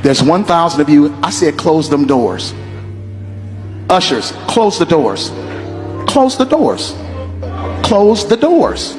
There's 1,000 of you. I said close them doors. Ushers, close the doors. Close the doors. Close the doors.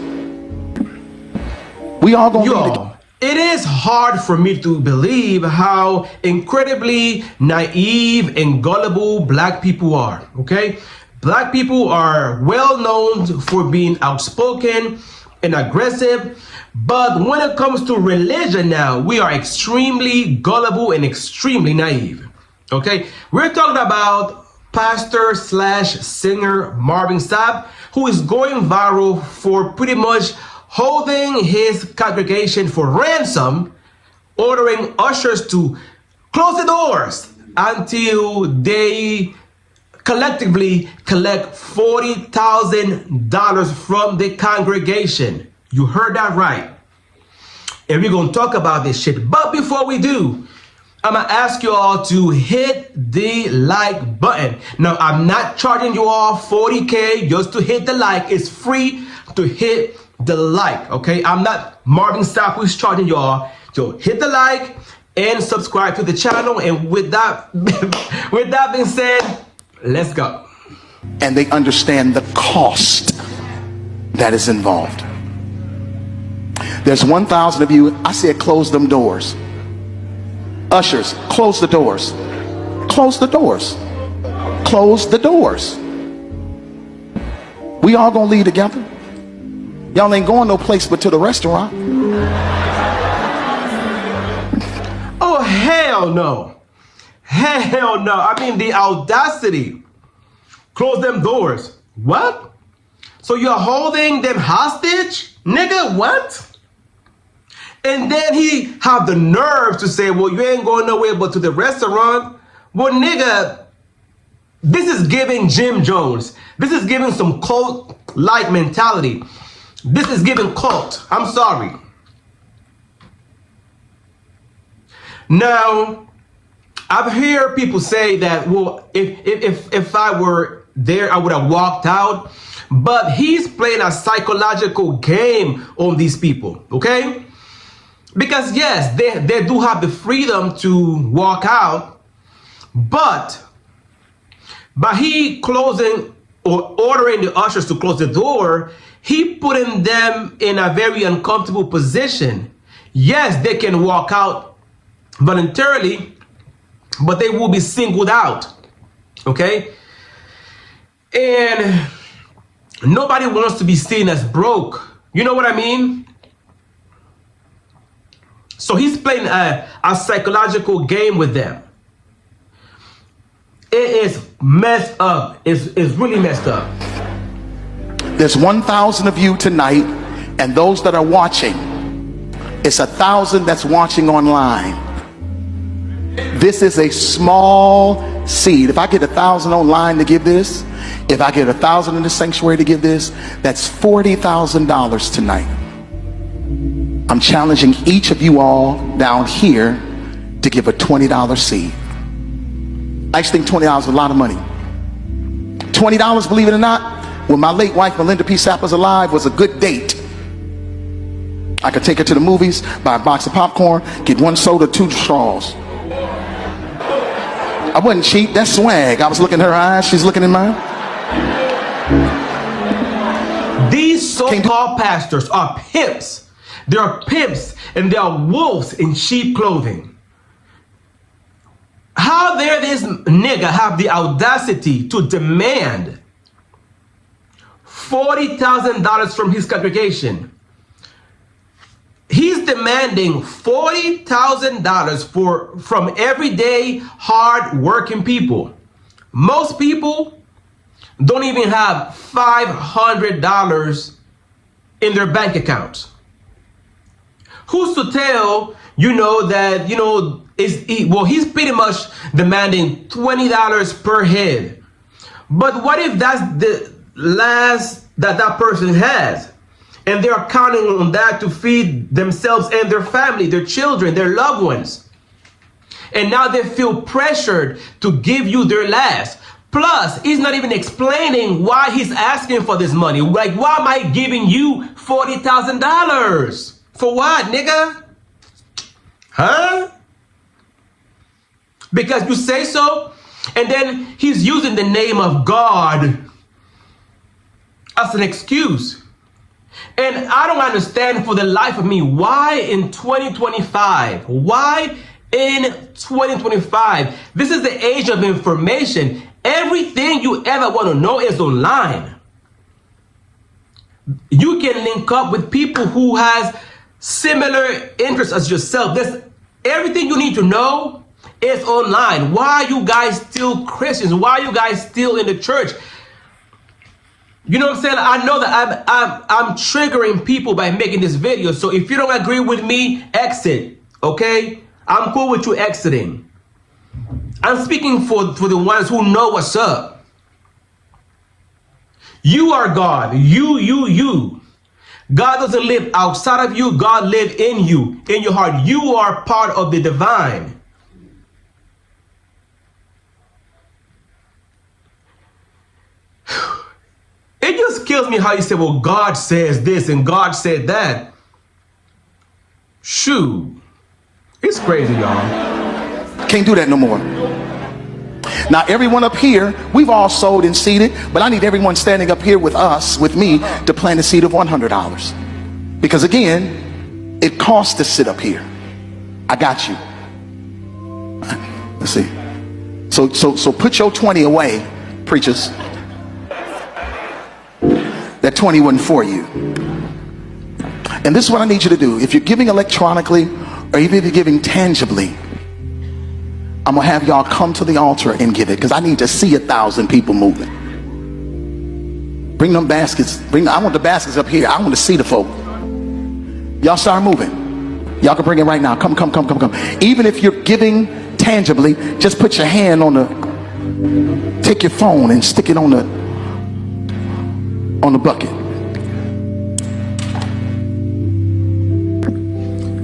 We all gonna leave together. It is hard for me to believe how incredibly naive and gullible black people are, okay? Black people are well known for being outspoken and aggressive, but when it comes to religion now, we are extremely gullible and extremely naive, okay? We're talking about pastor slash singer Marvin Sapp, who is going viral for pretty much holding his congregation for ransom, ordering ushers to close the doors until they collectively collect $40,000 from the congregation. You heard that right. And we're gonna talk about this shit. But before we do, I'm gonna ask you all to hit the like button. Now, I'm not charging you all $40K just to hit the like. It's free to hit the like, okay? I'm not Marvin Sapp who's charging you all. So hit the like and subscribe to the channel. And with that, with that being said, let's go. And they understand the cost that is involved. There's 1,000 of you. I said close them doors. Ushers, close the doors. Close the doors. Close the doors. We all gonna leave together. Y'all ain't going no place but to the restaurant. Oh, hell no. Hell no. I mean, the audacity. Close them doors. What? So you're holding them hostage? Nigga, what? And then he have the nerve to say, well, you ain't going nowhere but to the restaurant. Well, nigga, this is giving Jim Jones. This is giving some cult-like mentality. This is giving cult. I'm sorry. Now, I've heard people say that, well, if I were there, I would have walked out. But he's playing a psychological game on these people, okay? Because yes, they do have the freedom to walk out, but by he closing or ordering the ushers to close the door, he putting them in a very uncomfortable position. Yes, they can walk out voluntarily, but they will be singled out, okay? And nobody wants to be seen as broke. You know what I mean? So he's playing a psychological game with them. It is messed up. It's really messed up. There's 1,000 of you tonight, and those that are watching, it's 1,000 that's watching online. This is a small seed. If I get 1,000 online to give this, if I get 1,000 in the sanctuary to give this, that's $40,000 tonight. I'm challenging each of you all down here to give a $20 seed. I actually think $20 is a lot of money. $20, believe it or not, when my late wife Melinda P. Sapp was alive, was a good date. I could take her to the movies, buy a box of popcorn, get 1 soda, 2 straws. I wasn't cheap, that's swag. I was looking in her eyes, she's looking in mine. These so-called pastors are pimps. They are pimps and they are wolves in sheep clothing. How dare this nigga have the audacity to demand $40,000 from his congregation? He's demanding $40,000 from everyday hard-working people. Most people don't even have $500 in their bank accounts. Who's to tell, that, he's pretty much demanding $20 per head. But what if that's the last that person has? And they're counting on that to feed themselves and their family, their children, their loved ones. And now they feel pressured to give you their last. Plus, he's not even explaining why he's asking for this money. Like, why am I giving you $40,000? For what, nigga? Huh? because you say so, and then he's using the name of God as an excuse. And I don't understand for the life of me, why in 2025? Why in 2025? This is the age of information. Everything you ever want to know is online. You can link up with people who has similar interests as yourself. Everything you need to know is online. Why are you guys still Christians? Why are you guys still in the church? You know what I'm saying? I know that I'm triggering people by making this video. So if you don't agree with me, exit. Okay? I'm cool with you exiting. I'm speaking for the ones who know what's up. You are God. You. God doesn't live outside of you. God lives in you, in your heart. You are part of the divine. It just kills me how you say, well, God says this and God said that. Shoot. It's crazy, y'all. Can't do that no more. Now, everyone up here, we've all sold and seeded, but I need everyone standing up here with us, with me, to plant a seed of $100. Because again, it costs to sit up here. I got you. Let's see. So put your 20 away, preachers. That 20 wasn't for you. And this is what I need you to do. If you're giving electronically, or even if you're giving tangibly, I'm gonna have y'all come to the altar and give it, because I need to see 1,000 people moving. Bring them baskets. I want the baskets up here. I want to see the folk. Y'all start moving. Y'all can bring it right now. Come. Even if you're giving tangibly, just put your hand on take your phone and stick it on the bucket.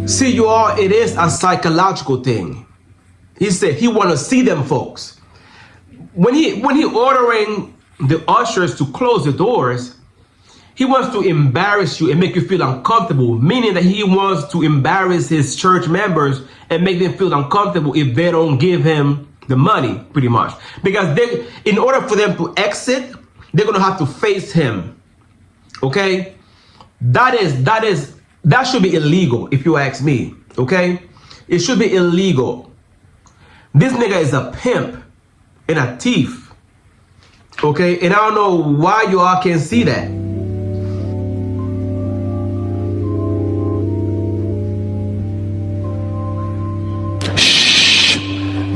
See, you all, it is a psychological thing. He said he want to see them folks. When he ordering the ushers to close the doors, he wants to embarrass you and make you feel uncomfortable, meaning that he wants to embarrass his church members and make them feel uncomfortable if they don't give him the money, pretty much. Because in order for them to exit, they're going to have to face him. Okay? That should be illegal, if you ask me. Okay? It should be illegal. This nigga is a pimp and a thief. Okay? And I don't know why you all can't see that. Shh.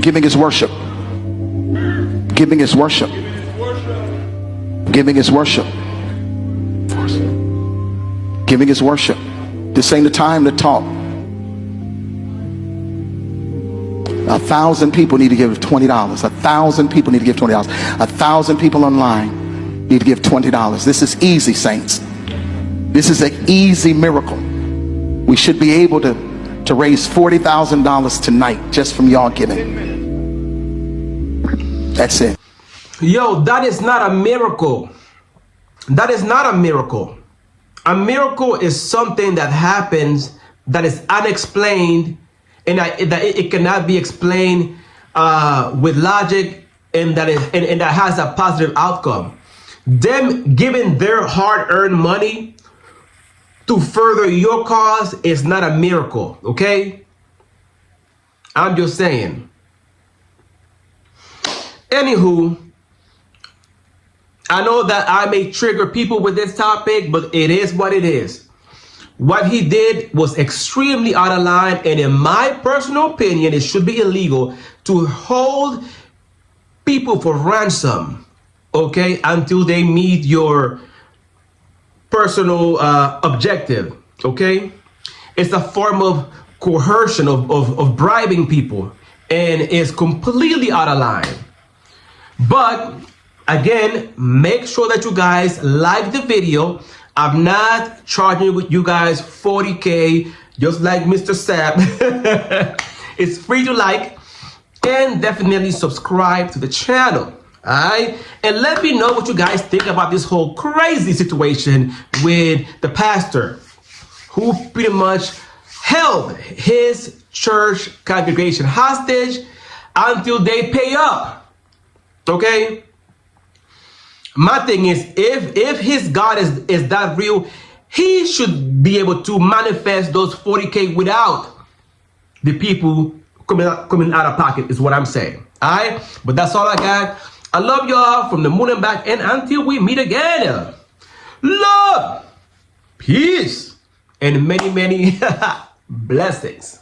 Giving is worship. Giving is worship. Giving is worship. Giving is worship. This ain't the time to talk. 1,000 people need to give $20. 1,000 people need to give $20. 1,000 people online need to give $20. This is easy, saints. This is an easy miracle. We should be able to raise $40,000 tonight just from y'all giving. That's it. Yo, that is not a miracle. That is not a miracle. A miracle is something that happens that is unexplained, and that it cannot be explained with logic, and that has a positive outcome. Them giving their hard-earned money to further your cause is not a miracle, okay? I'm just saying. Anywho, I know that I may trigger people with this topic, but it is what it is. What he did was extremely out of line, and in my personal opinion, it should be illegal to hold people for ransom, okay, until they meet your personal objective, okay? It's a form of coercion, of bribing people, and it's completely out of line. But again, make sure that you guys like the video. I'm not charging you guys $40K, just like Mr. Sapp. It's free to like, and definitely subscribe to the channel. All right, and let me know what you guys think about this whole crazy situation with the pastor who pretty much held his church congregation hostage until they pay up. Okay? My thing is, if his God is that real, he should be able to manifest those 40K without the people coming out of pocket, is what I'm saying. All right? But that's all I got. I love y'all from the moon and back, and until we meet again, love, peace, and many, many blessings.